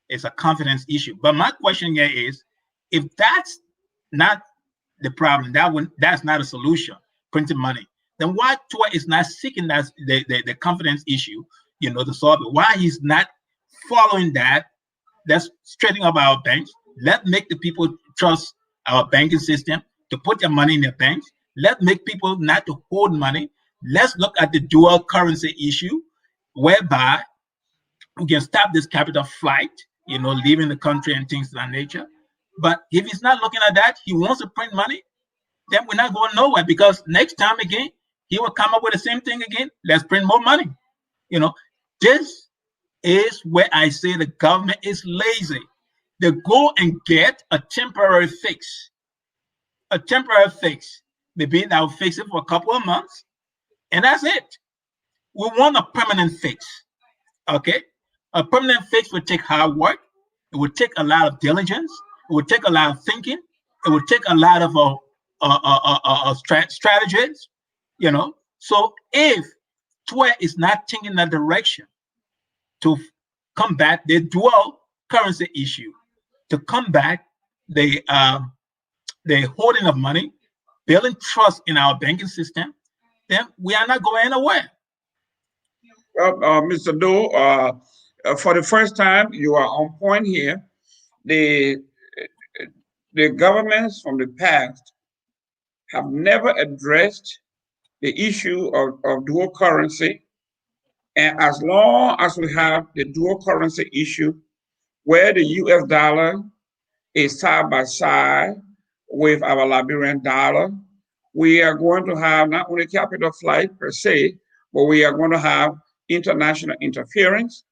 It's a confidence issue. But my question here is, if that's not the problem, that's not a solution, printing money, then why TWA is not seeking that the confidence issue, to solve it? Why he's not following that? Let's straighten up our banks. Let's make the people trust our banking system to put their money in their banks. Let's make people not to hold money. Let's look at the dual currency issue, whereby we can stop this capital flight, leaving the country and things of that nature. But if he's not looking at that, he wants to print money, then we're not going nowhere, because next time again, he will come up with the same thing again. Let's print more money. This is where I say the government is lazy. They go and get a temporary fix. Maybe they'll fix it for a couple of months, and that's it. We want a permanent fix. Okay? A permanent fix would take hard work. It would take a lot of diligence. It would take a lot of thinking. It would take a lot of strategies, So if TWA is not thinking that direction to combat the dual currency issue, to combat the hoarding of money, building trust in our banking system, then we are not going anywhere. Well, Mr. Doe, for the first time, you are on point here. The governments from the past have never addressed the issue of dual currency. And as long as we have the dual currency issue, where the US dollar is side by side with our Liberian dollar, we are going to have not only capital flight per se, but we are going to have international interference.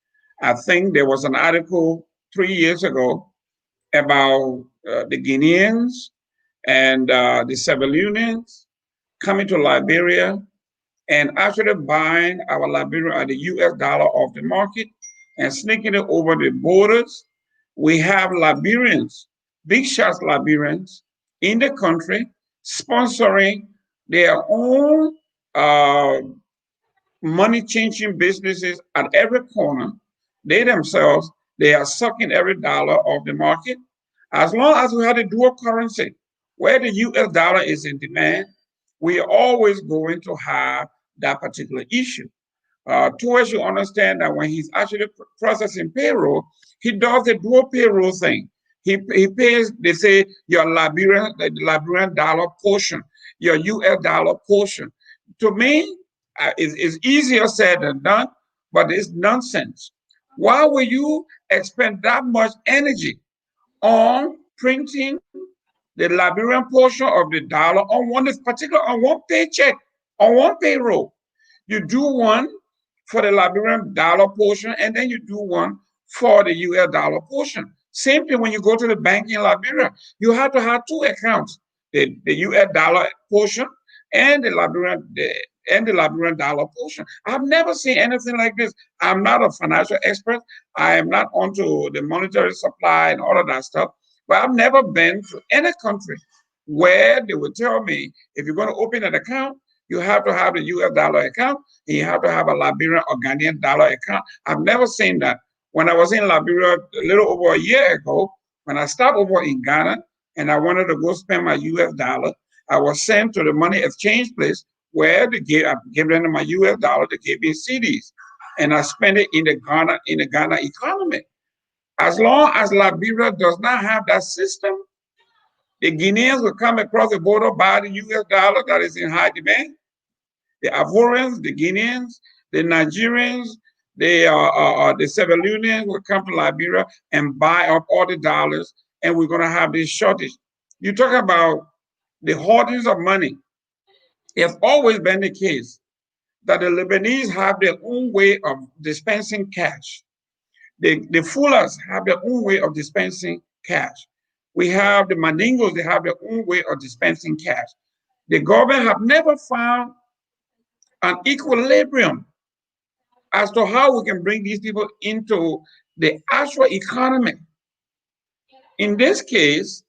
I think there was an article 3 years ago about the Guineans and the Sierra Leoneans coming to Liberia and actually buying our Liberian at the US dollar off the market and sneaking it over the borders. We have Liberians, big shots Liberians in the country sponsoring their own money changing businesses at every corner. They themselves, they are sucking every dollar off the market. As long as we have a dual currency where the US dollar is in demand, we are always going to have that particular issue. Towards you understand that when he's actually processing payroll, he does the dual payroll thing. He pays, they say, your Liberian dollar portion, your US dollar portion. To me, it's easier said than done, but it's nonsense. Why will you expend that much energy on printing the Liberian portion of the dollar on one paycheck, on one payroll? You do one for the Liberian dollar portion, and then you do one for the US dollar portion. Same thing when you go to the bank in Liberia, you have to have two accounts, the US dollar portion and the Liberian dollar portion. I've never seen anything like this. I'm not a financial expert. I am not onto the monetary supply and all of that stuff, but I've never been to any country where they would tell me, if you're going to open an account, you have to have a US dollar account, and you have to have a Liberian or Ghanaian dollar account. I've never seen that. When I was in Liberia a little over a year ago, when I stopped over in Ghana and I wanted to go spend my US dollar, I was sent to the money exchange place where I gave them my US dollar, they gave me CDs, and I spent it in the Ghana economy. As long as Liberia does not have that system, the Guineans will come across the border, buy the US dollar that is in high demand. The Ivorians, the Guineans, the Nigerians, the Sierra Leoneans will come to Liberia and buy up all the dollars, and we're going to have this shortage. You talk about the hoardings of money. It's always been the case that the Lebanese have their own way of dispensing cash. The Fullers have their own way of dispensing cash. We have the Mandingos, they have their own way of dispensing cash. The government have never found an equilibrium as to how we can bring these people into the actual economy. In this case,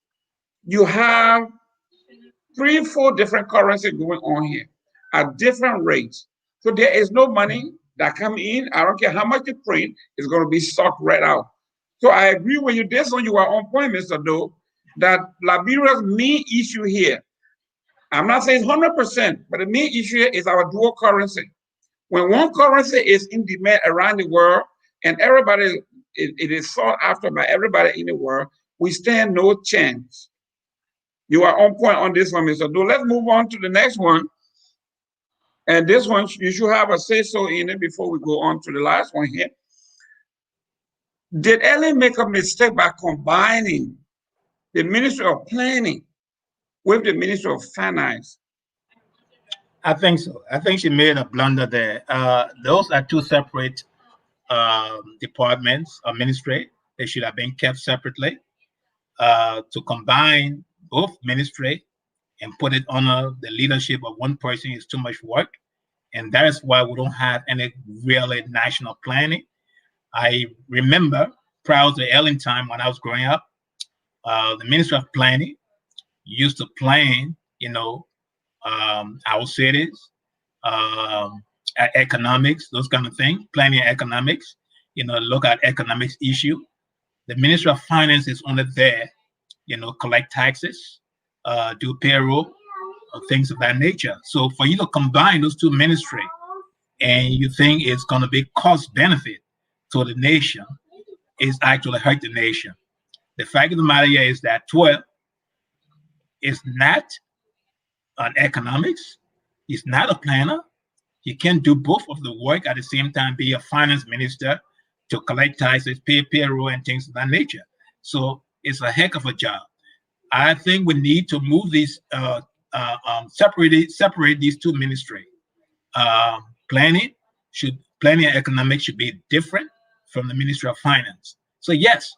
you have 3-4 different currencies going on here at different rates. So there is no money that come in. I don't care how much you print, it's going to be sucked right out. So I agree with you. This one you are on point, Mr. Doe, that Liberia's main issue here, I'm not saying 100%, but the main issue here is our dual currency. When one currency is in demand around the world and everybody, it is sought after by everybody in the world, we stand no chance. You are on point on this one, Mr. Doe. Let's move on to the next one. And this one, you should have a say-so in it before we go on to the last one here. Did Ellen make a mistake by combining the Ministry of Planning with the Ministry of Finance? I think so. I think she made a blunder there. Those are two separate departments or ministry. They should have been kept separately. To combine both ministry and put it under the leadership of one person is too much work. And that is why we don't have any really national planning. I remember prior to Ellen time when I was growing up, the Ministry of Planning used to plan, our cities, economics, those kind of things, planning economics, look at economics issue. The Ministry of Finance is only there, collect taxes, do payroll, things of that nature. So for you to combine those two ministries and you think it's going to be cost benefit to the nation, is actually hurt the nation. The fact of the matter is that 12 is not an economics. He's not a planner. He can't do both of the work at the same time, be a finance minister to collect taxes, pay payroll, and things of that nature. So it's a heck of a job. I think we need to move these, separate these two ministries. Planning and economics should be different. from the Ministry of Finance. So yes,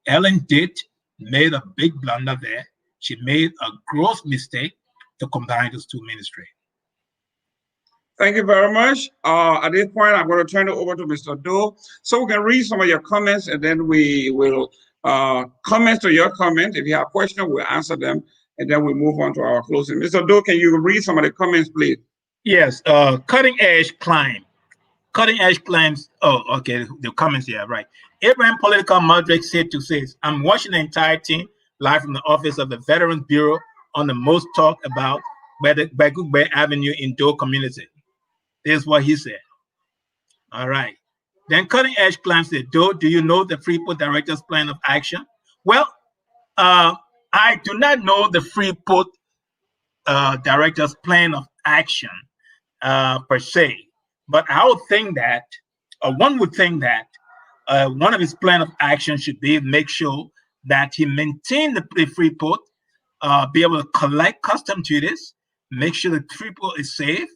Ellen did made a big blunder there. She made a gross mistake to combine those two ministries. Thank you very much. At this point, I'm going to turn it over to Mr. Doe so we can read some of your comments, and then we will comment to your comment. If you have questions, we'll answer them, and then we move on to our closing. Mr. Doe, can you read some of the comments, please? Yes. Cutting edge climb. Cutting edge claims. Oh, okay. The comments here, right? Abraham Political Modric says, I'm watching the entire team live from the office of the Veterans Bureau on the most talked about Bagugbe Avenue in Doe community. This is what he said. All right. Then Cutting Edge Climb said, Doe, do you know the Freeport Director's plan of action? Well, I do not know the Freeport Director's plan of action per se, but I would think that, one would think that one of his plan of action should be make sure that he maintain the Freeport, be able to collect custom duties, make sure the Freeport is safe,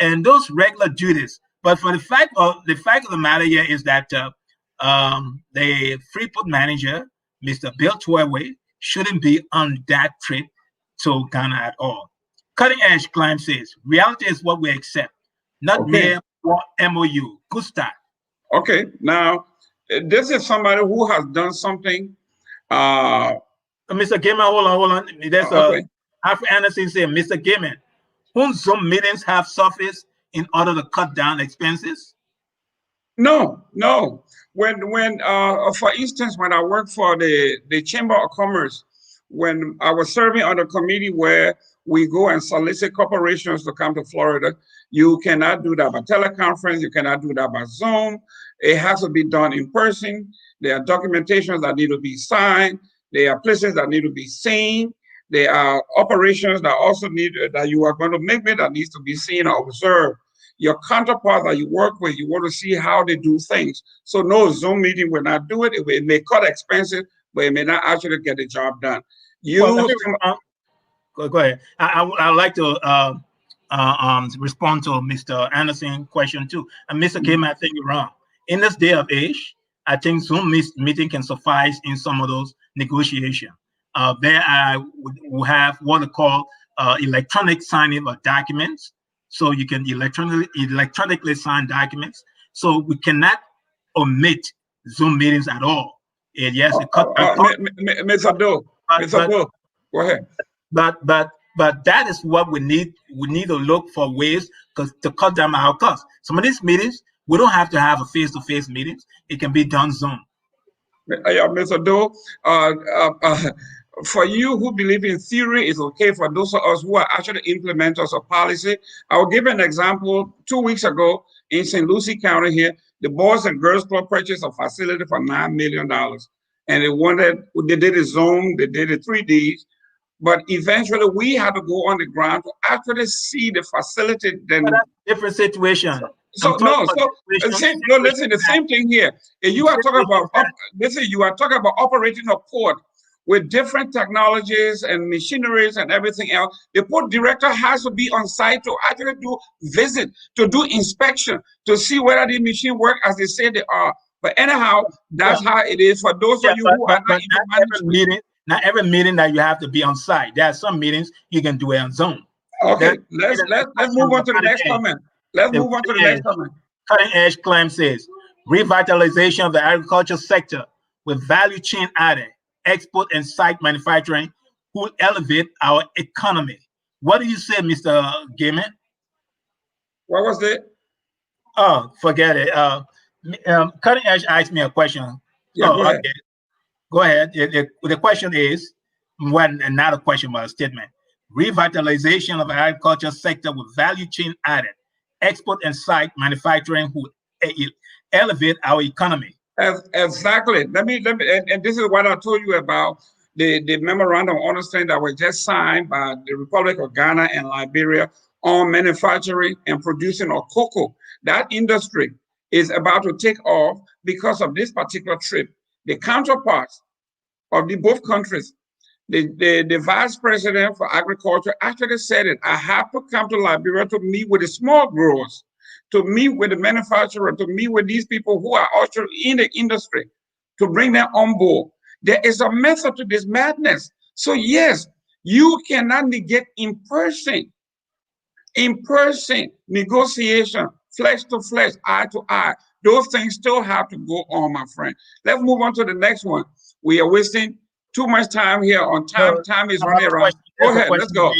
and those regular duties. But for the fact of the matter here is that the Freeport manager, Mr. Bill Tweway, shouldn't be on that trip to Ghana at all. Cutting Edge Climb says, reality is what we accept, not mere MOU. Good start. Okay, now this is somebody who has done something. Mr. Gaiman, hold on. There's Alfred Anderson saying, Mr. Gaiman, whom Zoom meetings have surfaced in order to cut down expenses? No. When for instance, when I worked for the Chamber of Commerce, when I was serving on a committee where we go and solicit corporations to come to Florida, you cannot do that by teleconference. You cannot do that by Zoom. It has to be done in person. There are documentations that need to be signed. There are places that need to be seen. There are operations that also need that you are going to make that needs to be seen or observed. Your counterpart that you work with, you want to see how they do things. So no Zoom meeting will not do it. It may cut expenses, but it may not actually get the job done. Go ahead. I'd like to respond to Mr. Anderson's question too. And Mr. Kim, I think you're wrong. In this day of age, I think Zoom meeting can suffice in some of those negotiations. There we have what they call electronic signing of documents. So you can electronically sign documents. So we cannot omit Zoom meetings at all. And yes, Mr. Doe, go ahead. But that is what we need. We need to look for ways to cut down our costs. Some of these meetings, we don't have to have a face-to-face meetings. It can be done Zoom. Mr. Doe, for you who believe in theory is okay, for those of us who are actually implementers of policy, I will give an example. 2 weeks ago in St. Lucie County here, the Boys and Girls Club purchased a facility for $9 million. And they did it Zoom, they did it 3D, but eventually we had to go on the ground to actually see the facility. Then different situation. Listen, the same thing here. You are talking about you are talking about operating a port with different technologies and machineries and everything else. The port director has to be on site to actually to do inspection, to see whether the machine work as they say they are. But anyhow, that's how it is for those of you who are not not every meeting that you have to be on site. There are some meetings you can do it on Zoom. Okay, let's move on to the next comment. Let's move on to the next comment. Cutting Edge Climb says, revitalization of the agriculture sector with value chain added, export and site manufacturing will elevate our economy. What do you say, Mr. Gaiman? What was that? Oh, forget it. Cutting Edge asked me a question. Go ahead. The question is, not a question, but a statement. Revitalization of the agriculture sector with value chain added, export and site manufacturing will elevate our economy. Exactly. Let me, and this is what I told you about the memorandum of understanding that was just signed by the Republic of Ghana and Liberia on manufacturing and producing of cocoa. That industry is about to take off because of this particular trip. The counterparts of both countries, the vice president for agriculture actually said it. I have to come to Liberia to meet with the small growers to meet with the manufacturer, to meet with these people who are actually in the industry, to bring them on board. There is a method to this madness. So yes, you cannot negate in-person negotiation, flesh to flesh, eye to eye. Those things still have to go on, my friend. Let's move on to the next one. We are wasting too much time here on time. So, time is running around. Go ahead, let's go.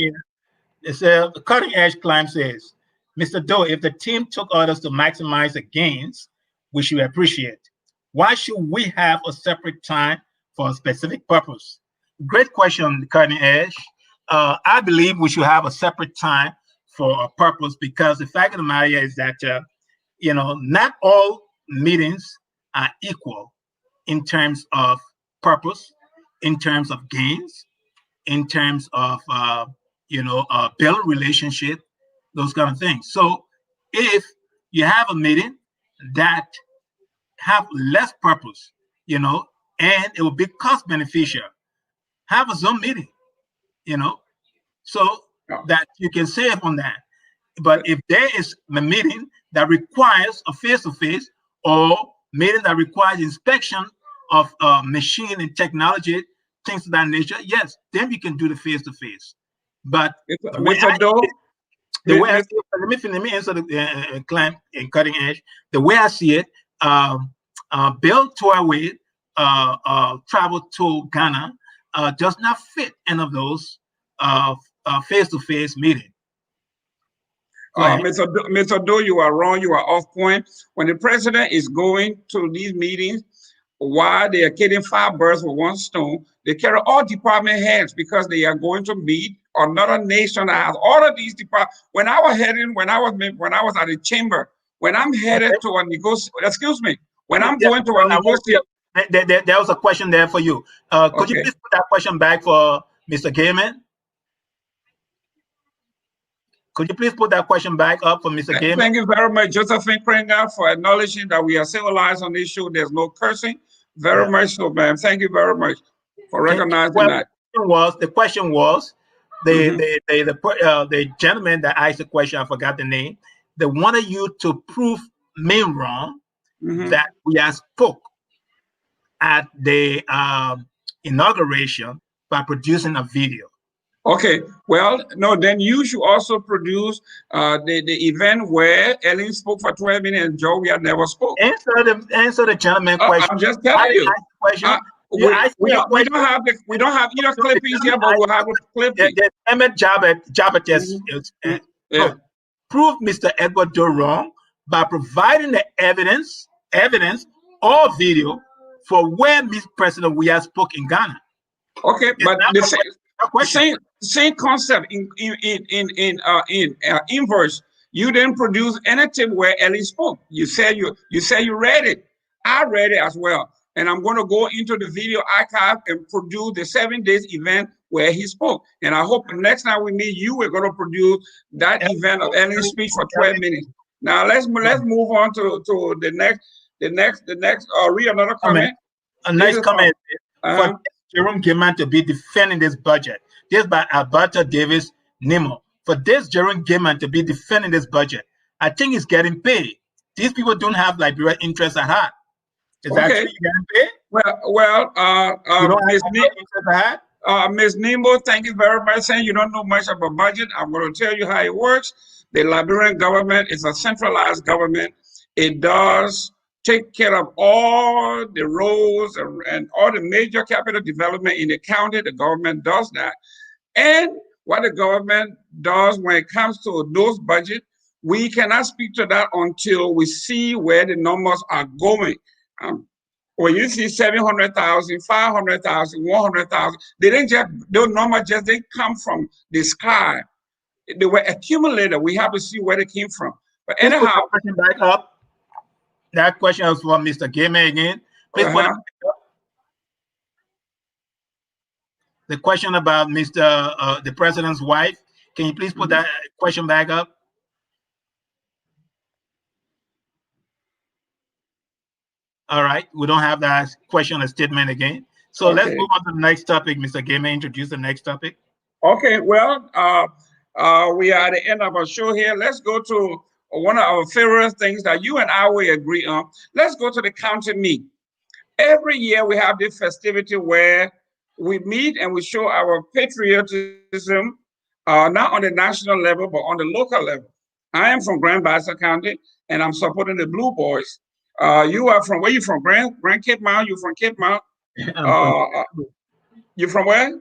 It's a cutting edge climb says, Mr. Doe, if the team took orders to maximize the gains, which we appreciate, why should we have a separate time for a specific purpose? Great question, cutting edge. I believe we should have a separate time for a purpose, because the fact of the matter is that, not all meetings are equal in terms of purpose, in terms of gains, in terms of, build relationship, those kind of things. So if you have a meeting that have less purpose, and it will be cost beneficial, have a Zoom meeting, so that you can save on that. But if there is a meeting that requires a face-to-face, or meeting that requires inspection of machine and technology, things of that nature, yes, then you can do the face-to-face. But let me answer the climb and cutting edge. The way I see it, Bill Tourway travel to Ghana does not fit any of those face-to-face meetings. Mr. Doe, you are wrong. You are off point. When the president is going to these meetings, while they are killing 5 birds with 1 stone, they carry all department heads, because they are going to meet another nation that has all of these departments. When I was at the chamber, when I'm headed to a negotiation, excuse me, when I'm going to a negotiation. There was a question there for you. Could you please put that question back for Mr. Gaiman? Could you please put that question back up for Mr. Gaiman? Thank you very much, Josephine Krenga, for acknowledging that we are civilized on this show. There's no cursing. Very much so, ma'am. Thank you very much for recognizing that. The question was the gentleman that asked the question, I forgot the name. They wanted you to prove me wrong that we have spoke at the inauguration by producing a video. Okay, well, no, then you should also produce the event where Ellen spoke for 12 minutes and Joe never spoke. Answer the gentleman question. I'm just telling you. We don't have either clippings here, but we'll have a clipping. Emmett Jabbat proved Mr. Edward Doe wrong by providing the evidence or video for where Mr. President we have spoke in Ghana. Okay, but the same concept in inverse. You didn't produce anything where Ellie spoke. You said you read it. I read it as well, and I'm going to go into the video archive and produce the 7 days event where he spoke. And I hope next time we meet you, we're going to produce that event of Ellie's speech for 12 minutes. Now let's move on to the next. Read another comment. A nice comment. For Jerome Gaiman to be defending this budget. This by Alberta Davis Nemo. For this Jerome Gaiman to be defending this budget, I think he's getting paid. These people don't have Liberia interests at heart. Is that true? Getting paid? Ms. Nemo, thank you very much. Saying you don't know much about budget. I'm going to tell you how it works. The Liberian government is a centralized government. It does take care of all the roads and all the major capital development in the county. The government does that. And what the government does when it comes to those budgets, we cannot speak to that until we see where the numbers are going. When you see 700,000, 500,000, 100,000, those numbers just didn't come from the sky. They were accumulated. We have to see where they came from. But anyhow, back up. That question was for Mr. Gaiman again. Please put it back up. The question about the president's wife. Can you please put that question back up? All right, we don't have that question or statement again. So let's move on to the next topic. Mr. Gaiman, introduce the next topic. Okay, well, we are at the end of our show here. Let's go to one of our favorite things that you and I will agree on. Let's go to the county meet. Every year we have this festivity where we meet and we show our patriotism, not on the national level, but on the local level. I am from Grand Bassa County, and I'm supporting the Blue Boys. You are from, where you from? Grand Cape Mount? You from Cape Mount? You from where?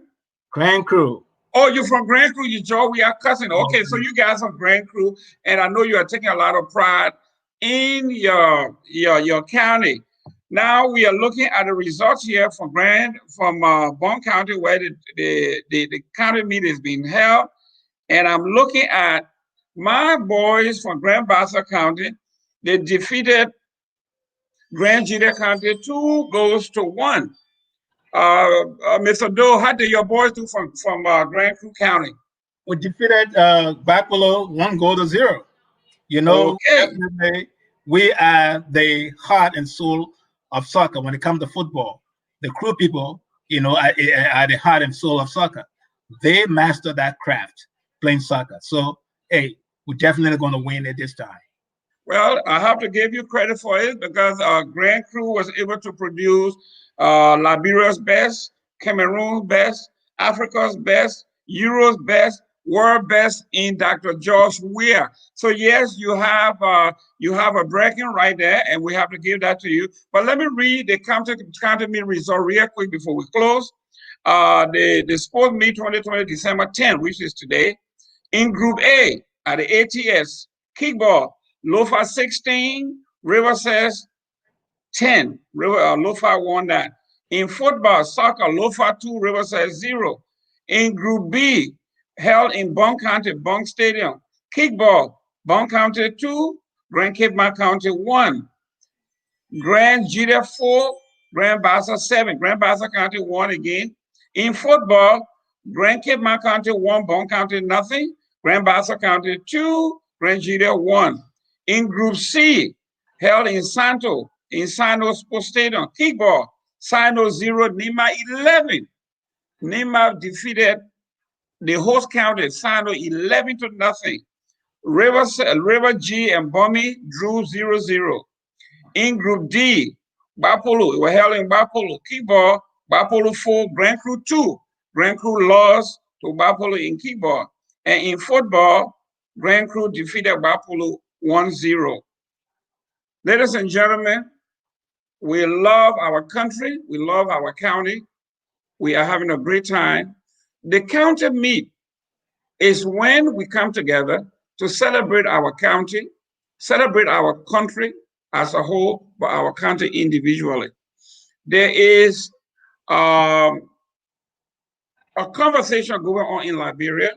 Grand Crew. Oh, you're from Grand Crew, you Joe. We are cousin. Okay, so you guys are Grand Crew, and I know you are taking a lot of pride in your county. Now we are looking at the results here from Bond County, where the county meet is being held, and I'm looking at my boys from Grand Bassa County. They defeated Grand Jita County 2-1. Mr. Doe, how did your boys do from Grand Crew County? We defeated Buffalo 1-0. You know, okay. We are the heart and soul of soccer when it comes to football. The Crew people, you know, are the heart and soul of soccer. They master that craft, playing soccer. So, hey, we're definitely going to win it this time. Well, I have to give you credit for it because Grand Crew was able to produce Liberia's best, Cameroon's best, Africa's best, Euro's best, world best in Dr. George Weah. So yes, you have a bragging right there, and we have to give that to you. But let me read the county meet result real quick before we close. The sports meet 2020 December 10, which is today. In Group A at the ATS, kickball, Lofa 16, Riverside 10. Lofa won that. In football, soccer, Lofa 2, Riverside 0. In Group B, held in Bond County, Bond Stadium, kickball, Bond County 2, Grand Cape Mount County 1. Grand Jita 4, Grand Bassa 7. Grand Bassa County 1 again. In football, Grand Cape Mount County 1, Bond County nothing. Grand Bassa County 2, Grand Jita 1. In Group C, held in Sino Sports Stadium, kickball, Sino 0, Nima 11. Nima defeated the host county, Sino 11-0. River G and Bomi drew 0-0. In Group D, Bapolo, were held in Bapolo, kickball, Bapolo 4, Grand Crew 2. Grand Crew lost to Bapolo in kickball. And in football, Grand Crew defeated Bapolo 1-0. Ladies and gentlemen, we love our country. We love our county. We are having a great time. The county meet is when we come together to celebrate our county, celebrate our country as a whole, but our country individually. There is a conversation going on in Liberia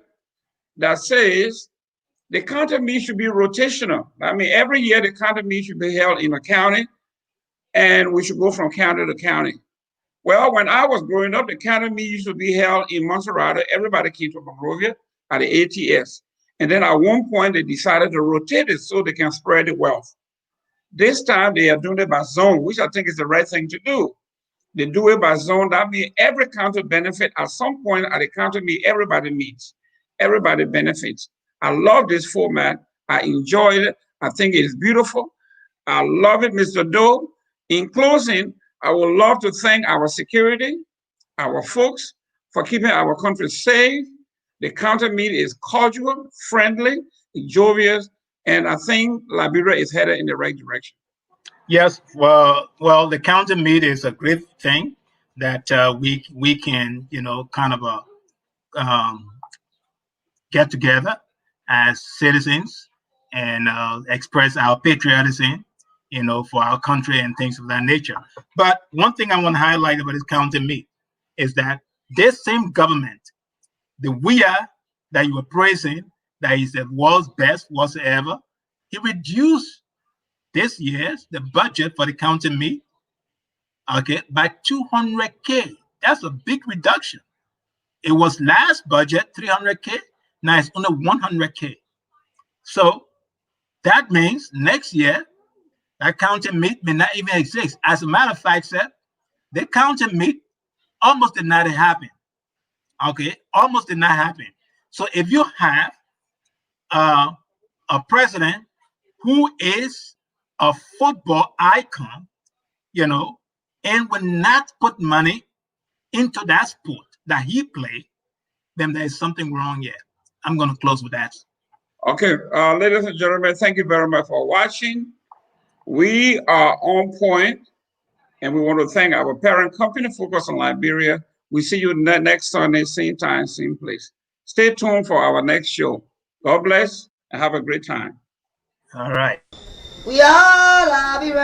that says the county meet should be rotational. I mean, every year the county meet should be held in a county, and we should go from county to county. Well, when I was growing up, the county meet used to be held in Montserrat. Everybody came to Monrovia at the ATS. And then at one point, they decided to rotate it so they can spread the wealth. This time, they are doing it by zone, which I think is the right thing to do. They do it by zone. That means every county benefit at some point at the county meet, everybody meets. Everybody benefits. I love this format. I enjoy it. I think it is beautiful. I love it, Mr. Doe. In closing, I would love to thank our security, our folks, for keeping our country safe. The county meet is cordial, friendly, jovial, and I think Liberia is headed in the right direction. Yes, well, the county meet is a great thing that we can, you know, kind of get together as citizens and express our patriotism, you know, for our country and things of that nature. But one thing I want to highlight about this county meet is that this same government, the WEA that you were praising, that is the world's best whatsoever, he reduced this year's the budget for the county meet, okay, by 200K. That's a big reduction. It was last budget 300K. Now it's only 100K. So that means next year that county meet may not even exist. As a matter of fact, sir, the county meet almost did not happen. Okay, almost did not happen. So if you have a president who is a football icon, you know, and will not put money into that sport that he played, then there's something wrong here. I'm going to close with that. Okay, ladies and gentlemen, thank you very much for watching. We are On Point, and we want to thank our parent company, Focus on Liberia. We see you next Sunday, same time, same place. Stay tuned for our next show. God bless and have a great time. All right. We are Liberia.